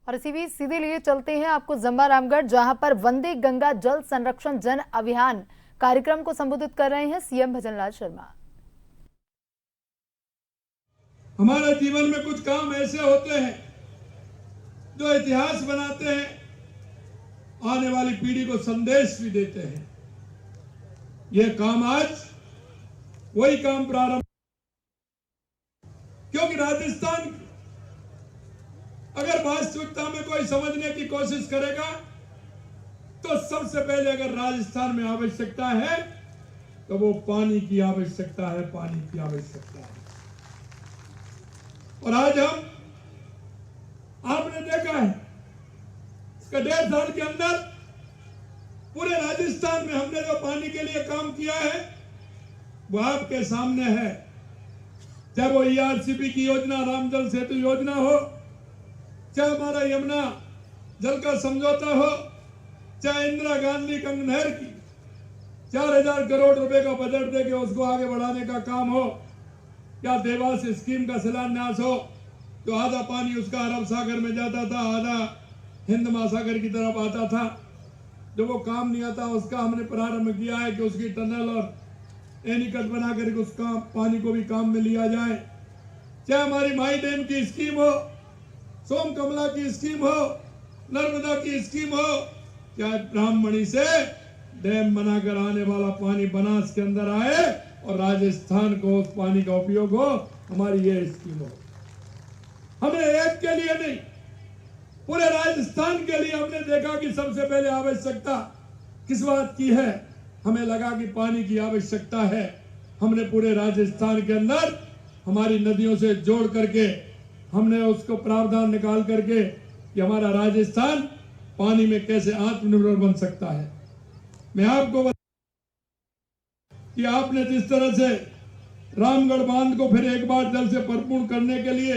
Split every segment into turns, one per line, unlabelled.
और इसी बीच सीधे लिए चलते हैं आपको जम्बारामगढ़, जहां पर वंदे गंगा जल संरक्षण जन अभियान कार्यक्रम को संबोधित कर रहे हैं सीएम भजनलाल शर्मा।
हमारे जीवन में कुछ काम ऐसे होते हैं जो इतिहास बनाते हैं, आने वाली पीढ़ी को संदेश भी देते हैं। यह काम आज वही काम प्रारंभ, क्योंकि राजस्थान अगर वास्तविकता में कोई समझने की कोशिश करेगा तो सबसे पहले अगर राजस्थान में आवश्यकता है तो वो पानी की आवश्यकता है, पानी की आवश्यकता है। और आज आपने देखा है इसका 1.5 साल के अंदर पूरे राजस्थान में हमने जो पानी के लिए काम किया है वो आपके सामने है। चाहे वो ERCP की योजना, राम जल सेतु योजना हो, चाहे हमारा यमुना जल का समझौता हो, चाहे इंदिरा गांधी गंगा नहर की 4000 करोड़ रुपए का बजट देके उसको आगे बढ़ाने का काम हो, या देवास स्कीम का शिलान्यास हो, तो आधा पानी उसका अरब सागर में जाता था, आधा हिंद महासागर की तरफ आता था। जो वो काम नहीं आता उसका हमने प्रारंभ किया है कि उसकी टनल और एनीकट बना करके उसका पानी को भी काम में लिया जाए। चाहे हमारी माई डैम की स्कीम हो, सोम कमला की स्कीम हो, नर्मदा की स्कीम हो, चाहे ब्राह्मणी से डैम बनाकर आने वाला पानी बनास के अंदर आए और राजस्थान को उस पानी का उपयोग हो, हमारी ये स्कीम हो। हमने एक के लिए नहीं, पूरे राजस्थान के लिए हमने देखा कि सबसे पहले आवश्यकता किस बात की है। हमें लगा कि पानी की आवश्यकता है। हमने पूरे राजस्थान के अंदर हमारी नदियों से जोड़ करके हमने उसको प्रावधान निकाल करके कि हमारा राजस्थान पानी में कैसे आत्मनिर्भर बन सकता है। मैं आपको बता कि आपने जिस तरह से रामगढ़ बांध को फिर एक बार जल से भरपूर करने के लिए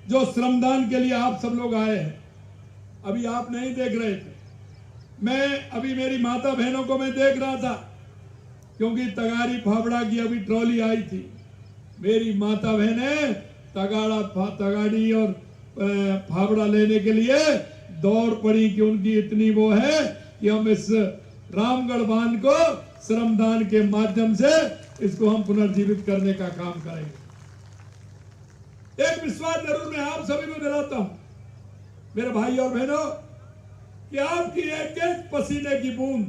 जो श्रमदान के लिए आप सब लोग आए हैं, अभी आप नहीं देख रहे थे, मैं अभी मेरी माता बहनों को मैं देख रहा था, क्योंकि तगाड़ी फावड़ा की अभी ट्रॉली आई थी। मेरी माता बहनें तगाड़ी और फावड़ा लेने के लिए दौड़ पड़ी कि उनकी इतनी वो है कि हम इस रामगढ़ बांध को श्रमदान के माध्यम से इसको हम पुनर्जीवित करने का काम करेंगे। एक विश्वास जरूर मैं आप सभी को दिलाता हूं मेरे भाई और बहनों कि आपकी एक एक पसीने की बूंद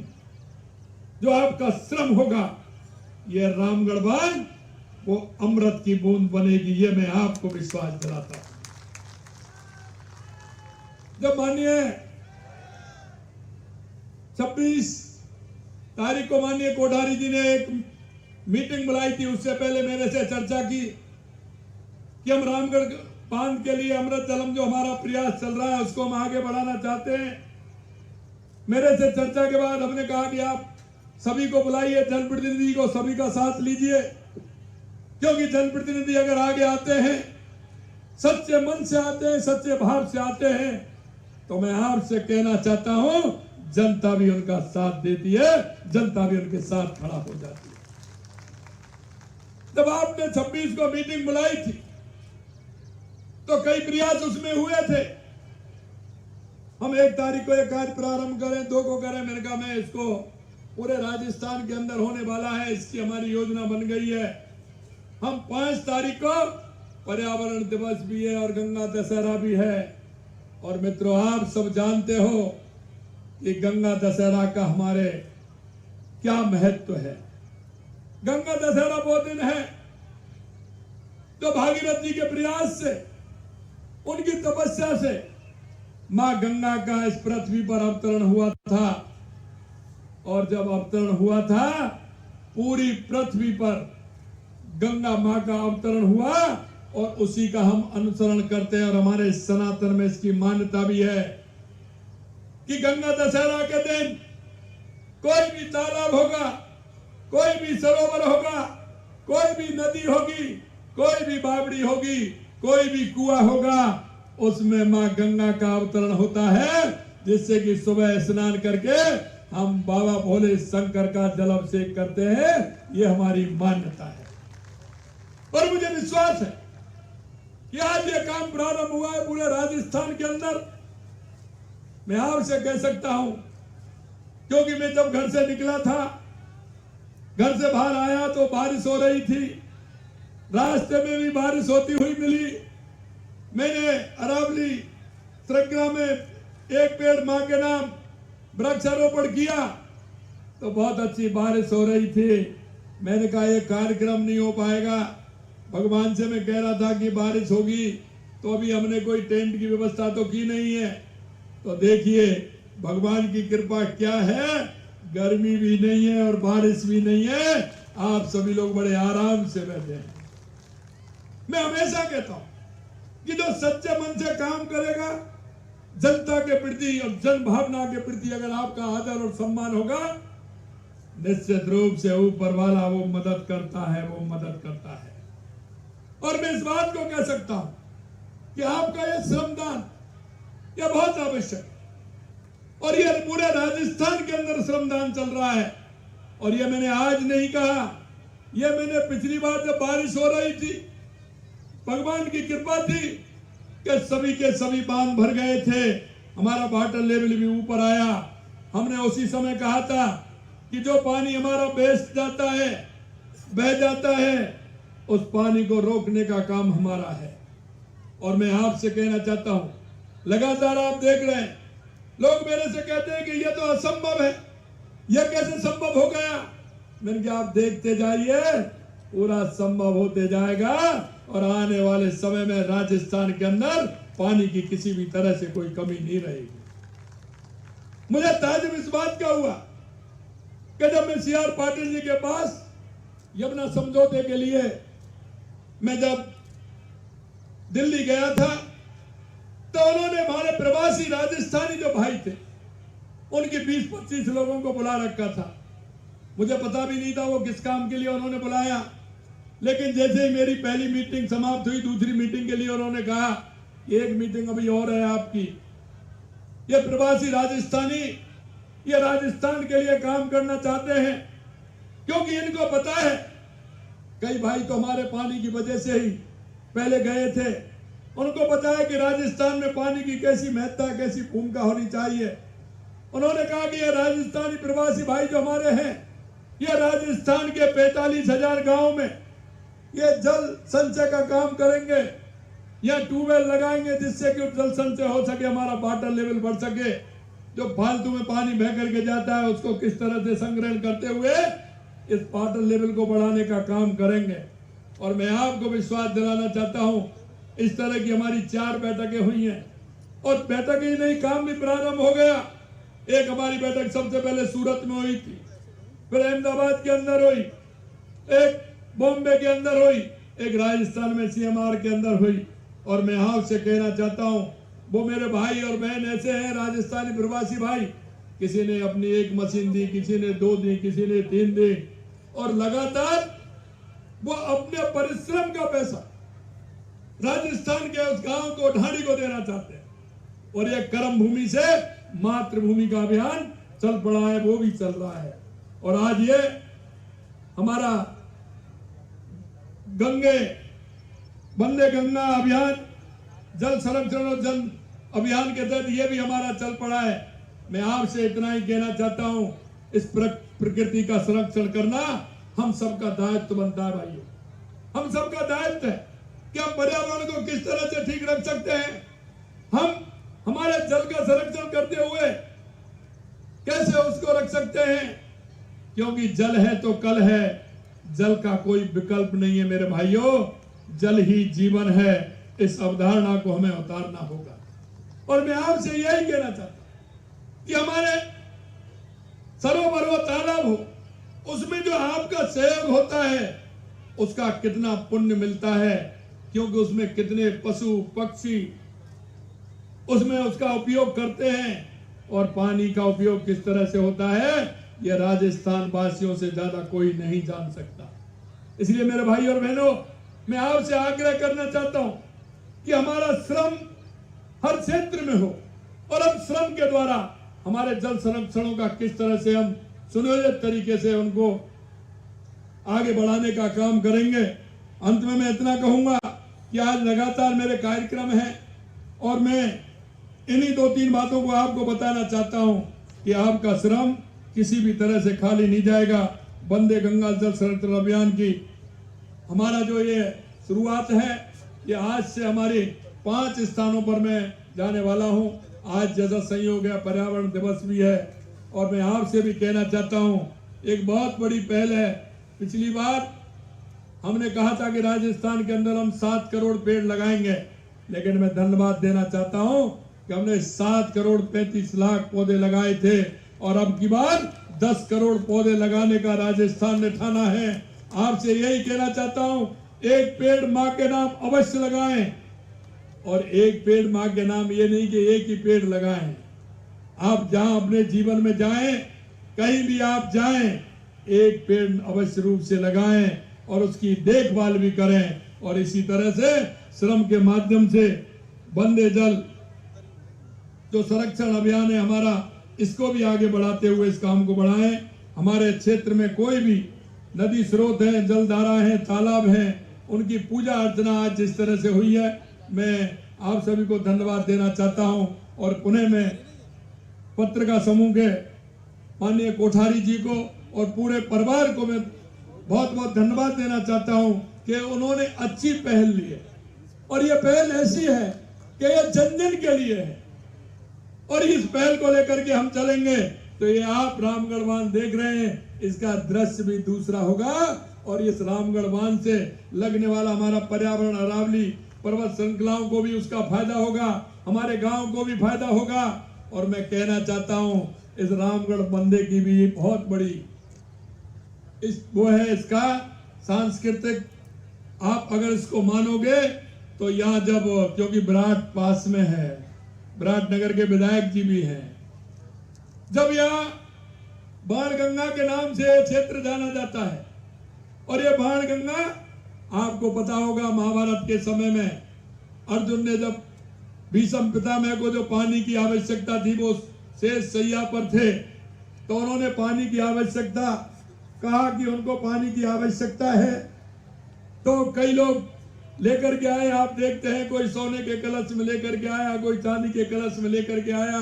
जो आपका श्रम होगा, ये रामगढ़ बांध वो अमृत की बूंद बनेगी। ये मैं आपको विश्वास दिलाता हूं। जब माननीय 26 तारीख को माननीय कोठारी जी ने एक मीटिंग बुलाई थी, उससे पहले मेरे से चर्चा की कि हम रामगढ़ बांध के लिए अमृत जलम जो हमारा प्रयास चल रहा है उसको हम आगे बढ़ाना चाहते हैं। मेरे से चर्चा के बाद हमने कहा कि आप सभी को बुलाइए, जनप्रतिनिधि को सभी का साथ लीजिए, क्योंकि जनप्रतिनिधि अगर आगे आते हैं, सच्चे मन से आते हैं, सच्चे भाव से आते हैं, तो मैं आपसे कहना चाहता हूं जनता भी उनका साथ देती है, जनता भी उनके साथ खड़ा हो जाती है। जब आपने 26 को मीटिंग बुलाई थी तो कई प्रयास उसमें हुए थे। हम 1 तारीख को एक कार्य प्रारंभ करें, 2 को करें। मैंने कहा मैं इसको पूरे राजस्थान के अंदर होने वाला है, इसकी हमारी योजना बन गई है। हम 5 तारीख को पर्यावरण दिवस भी है और गंगा दशहरा भी है। और मित्रों, आप सब जानते हो कि गंगा दशहरा का हमारे क्या महत्व है। गंगा दशहरा वो दिन है जो भागीरथ जी के प्रयास से, उनकी तपस्या से मां गंगा का इस पृथ्वी पर अवतरण हुआ था। और जब अवतरण हुआ था, पूरी पृथ्वी पर गंगा मां का अवतरण हुआ और उसी का हम अनुसरण करते हैं। और हमारे सनातन में इसकी मान्यता भी है कि गंगा दशहरा के दिन कोई भी तालाब होगा, कोई भी सरोवर होगा, कोई भी नदी होगी, कोई भी बावड़ी होगी, कोई भी कुआं होगा, उसमें मां गंगा का अवतरण होता है, जिससे कि सुबह स्नान करके हम बाबा भोले शंकर का जलाभिषेक करते हैं। ये हमारी मान्यता है। और मुझे विश्वास है कि आज ये काम प्रारंभ हुआ है पूरे राजस्थान के अंदर। मैं आपसे कह सकता हूं, क्योंकि मैं जब घर से निकला था, घर से बाहर आया तो बारिश हो रही थी, रास्ते में भी बारिश होती हुई मिली। मैंने अरावली श्रृंखला में एक पेड़ मां के नाम वृक्षारोपण किया तो बहुत अच्छी बारिश हो रही थी। मैंने कहा ये कार्यक्रम नहीं हो पाएगा। भगवान से मैं कह रहा था कि बारिश होगी, तो अभी हमने कोई टेंट की व्यवस्था तो की नहीं है। तो देखिए भगवान की कृपा क्या है, गर्मी भी नहीं है और बारिश भी नहीं है, आप सभी लोग बड़े आराम से बैठे हैं। मैं हमेशा कहता हूं कि जो सच्चे मन से काम करेगा, जनता के प्रति और जन भावना के प्रति अगर आपका आदर और सम्मान होगा, निश्चित रूप से ऊपर वाला वो मदद करता है, वो मदद करता है। और मैं इस बात को कह सकता हूं कि आपका यह श्रमदान यह बहुत आवश्यक है, और यह पूरे राजस्थान के अंदर श्रमदान चल रहा है। और यह मैंने आज नहीं कहा, यह मैंने पिछली बार जब बारिश हो रही थी, भगवान की कृपा थी कि सभी के सभी बांध भर गए थे, हमारा वाटर लेवल भी ऊपर आया। हमने उसी समय कहा था कि जो पानी हमारा वेस्ट जाता है, बह जाता है, उस पानी को रोकने का काम हमारा है। और मैं आपसे कहना चाहता हूं, लगातार आप देख रहे हैं, लोग मेरे से कहते हैं कि यह तो असंभव है, यह कैसे संभव हो गया। मैंने कहा आप देखते जाइए, पूरा संभव होते जाएगा और आने वाले समय में राजस्थान के अंदर पानी की किसी भी तरह से कोई कमी नहीं रहेगी। मुझे ताज्जुब इस बात का हुआ कि जब मैं सीआर पाटिल जी के पास यमुना समझौते के लिए मैं जब दिल्ली गया था, तो उन्होंने हमारे प्रवासी राजस्थानी जो भाई थे, उनके 20-25 लोगों को बुला रखा था। मुझे पता भी नहीं था वो किस काम के लिए उन्होंने बुलाया, लेकिन जैसे ही मेरी पहली मीटिंग समाप्त हुई, दूसरी मीटिंग के लिए उन्होंने कहा एक मीटिंग अभी और है आपकी। ये प्रवासी राजस्थानी ये राजस्थान के लिए काम करना चाहते हैं, क्योंकि इनको पता है कई भाई तो हमारे पानी की वजह से ही पहले गए थे, उनको पता है कि राजस्थान में पानी की कैसी महत्ता, कैसी भूमिका होनी चाहिए। उन्होंने कहा कि ये राजस्थानी प्रवासी भाई जो हमारे हैं, ये राजस्थान के 45,000 गांव में ये जल संचय का काम करेंगे, या ट्यूबवेल लगाएंगे जिससे कि जल संचय हो सके, हमारा वाटर लेवल बढ़ सके। जो फालतू में पानी बह करके जाता है उसको किस तरह से संग्रहण करते हुए इस वाटर लेवल को बढ़ाने का काम करेंगे। और मैं आपको विश्वास दिलाना चाहता हूं, इस तरह की हमारी 4 बैठकें हुई हैं, और बैठक ही नहीं, काम भी प्रारंभ हो गया। एक हमारी बैठक सबसे पहले सूरत में हुई थी, फिर अहमदाबाद के अंदर हुई, एक बॉम्बे के अंदर हुई, एक राजस्थान में सीएमआर के अंदर हुई। और मैं आपसे कहना चाहता हूं, वो मेरे भाई और बहन ऐसे हैं राजस्थानी प्रवासी भाई, किसी ने अपनी 1 मशीन दी, किसी ने 2 दी, किसी ने 3 दी, और लगातार वो अपने परिश्रम का पैसा राजस्थान के उस गांव को, ढाणी को देना चाहते हैं। और ये कर्म भूमि से मातृभूमि का अभियान चल पड़ा है, वो भी चल रहा है। और आज ये हमारा वंदे गंगा अभियान, जल संरक्षण और जन अभियान के तहत ये भी हमारा चल पड़ा है। मैं आपसे इतना ही कहना चाहता हूं, इस प्रकृति का संरक्षण करना हम सबका दायित्व बनता है भाइयों। हम सबका दायित्व है कि हम पर्यावरण को किस तरह से ठीक रख सकते हैं। हम हमारे जल का संरक्षण करते हुए कैसे उसको रख सकते हैं, क्योंकि जल है तो कल है, जल का कोई विकल्प नहीं है मेरे भाइयों। जल ही जीवन है, इस अवधारणा को हमें उतारना होगा। और मैं आपसे यही कहना चाहता हूं कि हमारे सरोवर हो, तालाब हो, उसमें जो आपका सहयोग होता है उसका कितना पुण्य मिलता है, क्योंकि उसमें कितने पशु पक्षी उसमें उसका उपयोग करते हैं, और पानी का उपयोग किस तरह से होता है यह राजस्थान वासियों से ज्यादा कोई नहीं जान सकता। इसलिए मेरे भाई और बहनों, मैं आपसे आग्रह करना चाहता हूं कि हमारा श्रम हर क्षेत्र में हो, और अब श्रम के द्वारा हमारे जल संरक्षणों का किस तरह से हम सुनियोजित तरीके से उनको आगे बढ़ाने का काम करेंगे। अंत में मैं इतना कहूंगा कि आज लगातार मेरे कार्यक्रम हैं, और मैं इन्हीं 2-3 बातों को आपको बताना चाहता हूं कि आपका श्रम किसी भी तरह से खाली नहीं जाएगा। वंदे गंगा जल संरक्षण अभियान की हमारा जो ये शुरुआत है, ये आज से हमारे 5 स्थानों पर मैं जाने वाला हूं। आज जैसा संयोग है पर्यावरण दिवस भी है, और मैं आपसे भी कहना चाहता हूं, एक बहुत बड़ी पहल है। पिछली बार हमने कहा था कि राजस्थान के अंदर हम 7 करोड़ पेड़ लगाएंगे, लेकिन मैं धन्यवाद देना चाहता हूं कि हमने 7 करोड़ 35 लाख पौधे लगाए थे, और अब की बार 10 करोड़ पौधे लगाने का राजस्थान ने ठाना है। आपसे यही कहना चाहता हूं, एक पेड़ मां के नाम अवश्य लगाएं, और एक पेड़ मां के नाम ये नहीं कि एक ही पेड़ लगाएं। आप जहां अपने जीवन में जाएं, कहीं भी आप जाएं, एक पेड़ अवश्य रूप से लगाएं और उसकी देखभाल भी करें। और इसी तरह से श्रम के माध्यम से वंदे जल जो संरक्षण अभियान है हमारा, इसको भी आगे बढ़ाते हुए इस काम को बढ़ाएं। हमारे क्षेत्र में कोई भी नदी स्रोत है, जलधारा है, तालाब है, उनकी पूजा अर्चना आज जिस तरह से हुई है, मैं आप सभी को धन्यवाद देना चाहता हूं। और पुणे में पत्रिका समूह के माननीय कोठारी जी को और पूरे परिवार को मैं बहुत बहुत धन्यवाद देना चाहता हूं कि उन्होंने अच्छी पहल ली है, और ये पहल ऐसी है कि ये जन जन के लिए है, और इस पहल को लेकर के हम चलेंगे। तो ये आप रामगढ़ बांध देख रहे हैं, इसका दृश्य भी दूसरा होगा, और इस रामगढ़ बांध से लगने वाला हमारा पर्यावरण अरावली पर्वत श्रृंखलाओं को भी उसका फायदा होगा, हमारे गांव को भी फायदा होगा। और मैं कहना चाहता हूं, इस रामगढ़ बंदे की भी बहुत बड़ी वो है इसका सांस्कृतिक, आप अगर इसको मानोगे तो यहाँ जब, क्योंकि विराट पास में है, विराटनगर के विधायक जी भी हैं, जब यहाँ बाणगंगा के नाम से क्षेत्र जाना जाता है, और ये बाणगंगा आपको पता होगा महाभारत के समय में अर्जुन ने जब भीष्म पितामह को जो पानी की आवश्यकता थी, वो शेष सैया पर थे, तो उन्होंने पानी की आवश्यकता कहा कि उनको पानी की आवश्यकता है, तो कई लोग लेकर के आए। आप देखते हैं कोई सोने के कलश में लेकर के आया, कोई चांदी के कलश में लेकर के आया।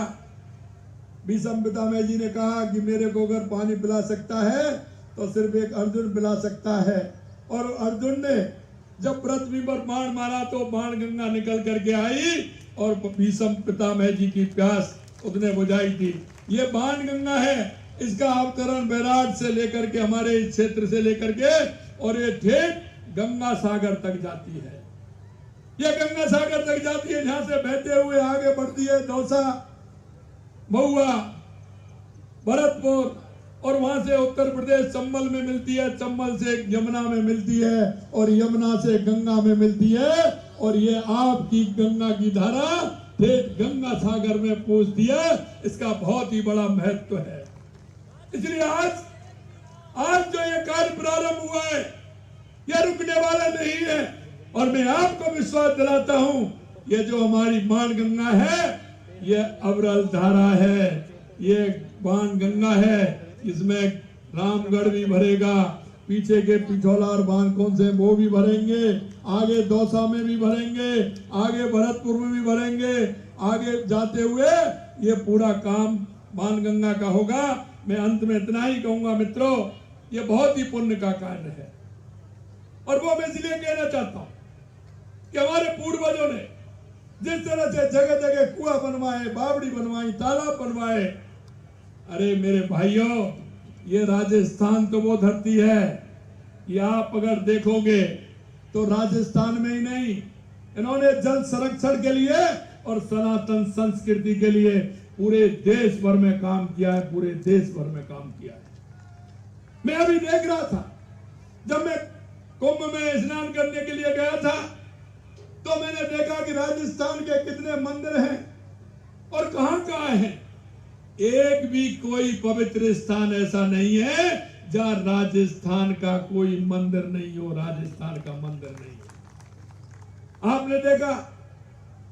भीष्म पितामह जी ने कहा कि मेरे को अगर पानी पिला सकता है तो सिर्फ एक अर्जुन पिला सकता है। और अर्जुन ने जब पृथ्वी पर बाण मारा तो बाणगंगा निकल करके आई और भीष्म पितामह जी की प्यास उसने बुझाई थी। ये बाणगंगा है, इसका अवतरण बैराज से लेकर के हमारे इस क्षेत्र से लेकर के और ये ठेठ गंगा सागर तक जाती है। ये गंगा सागर तक जाती है, जहां से बहते हुए आगे बढ़ती है दौसा, महुआ, भरतपुर, और वहां से उत्तर प्रदेश चंबल में मिलती है, चंबल से यमुना में मिलती है, और यमुना से गंगा में मिलती है, और ये आपकी गंगा की धारा ठेठ गंगा सागर में पहुंचती है। इसका बहुत ही बड़ा महत्व है। इसलिए आज जो ये कार्य प्रारंभ हुआ है, यह रुकने वाला नहीं है, और मैं आपको विश्वास दिलाता हूं, ये जो हमारी बाणगंगा है, ये अविरल धारा है, ये बाणगंगा है, इसमें रामगढ़ भी भरेगा, पीछे के पिछोला और बांध कौन से वो भी भरेंगे, आगे दौसा में भी भरेंगे, आगे भरतपुर में भी भरेंगे, आगे जाते हुए ये पूरा काम बाणगंगा का होगा। मैं अंत में इतना ही कहूंगा मित्रों, ये बहुत ही पुण्य का कार्य है, और वो मैं इसलिए कहना चाहता हूं कि हमारे पूर्वजों ने जिस तरह से जगह जगह कुआं बनवाए, बावड़ी बनवाई, तालाब बनवाए, अरे मेरे भाइयों, ये राजस्थान तो वो धरती है, ये आप अगर देखोगे तो राजस्थान में ही नहीं, इन्होंने जल संरक्षण के लिए और सनातन संस्कृति के लिए पूरे देश भर में काम किया है, पूरे देश भर में काम किया है। मैं अभी देख रहा था, जब मैं कुंभ में स्नान करने के लिए गया था, तो मैंने देखा कि राजस्थान के कितने मंदिर हैं और कहां हैं। एक भी कोई पवित्र स्थान ऐसा नहीं है जहां राजस्थान का कोई मंदिर नहीं हो, राजस्थान का मंदिर नहीं है। आपने देखा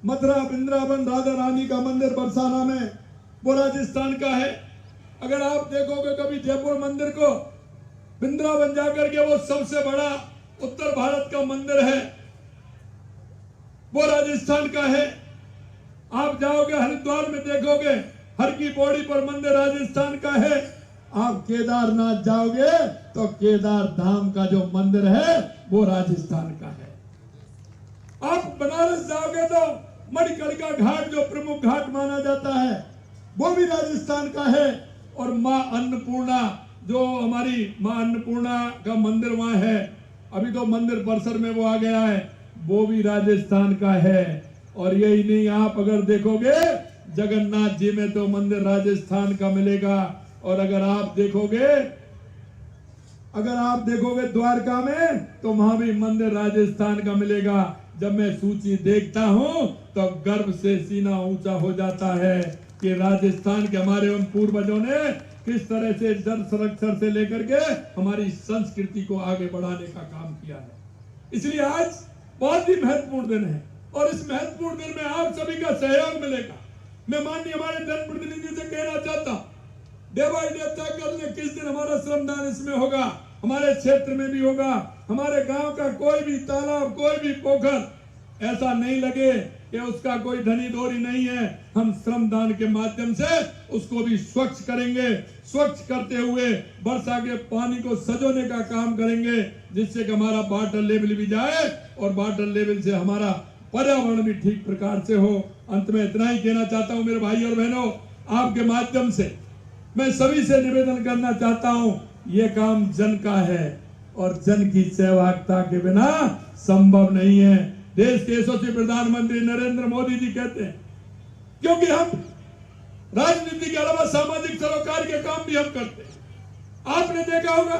मथुरा वृंदावन राधा रानी का मंदिर बरसाना में, वो राजस्थान का है। अगर आप देखोगे कभी जयपुर मंदिर को, वृंदावन जाकर के, वो सबसे बड़ा उत्तर भारत का मंदिर है, वो राजस्थान का है। आप जाओगे हरिद्वार में देखोगे हर की पौड़ी पर मंदिर राजस्थान का है। आप केदारनाथ जाओगे तो केदार धाम का जो मंदिर है वो राजस्थान का है। आप बनारस जाओगे तो मणिकर्णिका घाट जो प्रमुख घाट माना जाता है वो भी राजस्थान का है। और माँ अन्नपूर्णा जो हमारी माँ अन्नपूर्णा का मंदिर वहां है, अभी तो मंदिर परिसर में वो आ गया है, वो भी राजस्थान का है। और यही नहीं, आप अगर देखोगे जगन्नाथ जी में तो मंदिर राजस्थान का मिलेगा। और अगर आप देखोगे द्वारका में तो वहां भी मंदिर राजस्थान का मिलेगा। जब मैं सूची देखता हूं तो गर्व से सीना ऊंचा हो जाता है कि राजस्थान के हमारे उन पूर्वजों ने किस तरह से जल संरक्षण से लेकर के हमारी संस्कृति को आगे बढ़ाने का काम किया है। इसलिए आज बहुत ही महत्वपूर्ण दिन है और इस महत्वपूर्ण दिन में आप सभी का सहयोग मिलेगा। मैं माननीय हमारे जनप्रतिनिधि से कहना चाहता हूं, डे बाय डे तय कर ले किस दिन हमारा श्रमदान इसमें होगा, हमारे क्षेत्र में भी होगा। हमारे गांव का कोई भी तालाब, कोई भी पोखर ऐसा नहीं लगे कि उसका कोई धनी दोरी नहीं है। हम श्रमदान के माध्यम से उसको भी स्वच्छ करेंगे। स्वच्छ करते हुए वर्षा के पानी को सजोने का काम करेंगे, जिससे कि हमारा वाटर लेवल भी जाए और वाटर लेवल से हमारा पर्यावरण भी ठीक प्रकार से हो। अंत में इतना ही कहना चाहता हूं मेरे भाई और बहनों, आपके माध्यम से मैं सभी से निवेदन करना चाहता हूं, ये काम जन का है और जन की सहभागिता के बिना संभव नहीं है। देश के यशस्वी प्रधानमंत्री नरेंद्र मोदी जी कहते हैं, क्योंकि हम राजनीति के अलावा सामाजिक सरोकार के काम भी हम करते हैं। आपने देखा होगा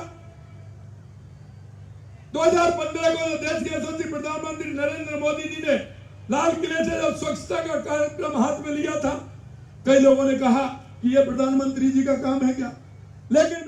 2015 को देश के यशस्वी प्रधानमंत्री नरेंद्र मोदी जी ने लाल किले से जब स्वच्छता का कार्यक्रम हाथ में लिया था, कई लोगों ने कहा कि यह प्रधानमंत्री जी का काम है क्या, लेकिन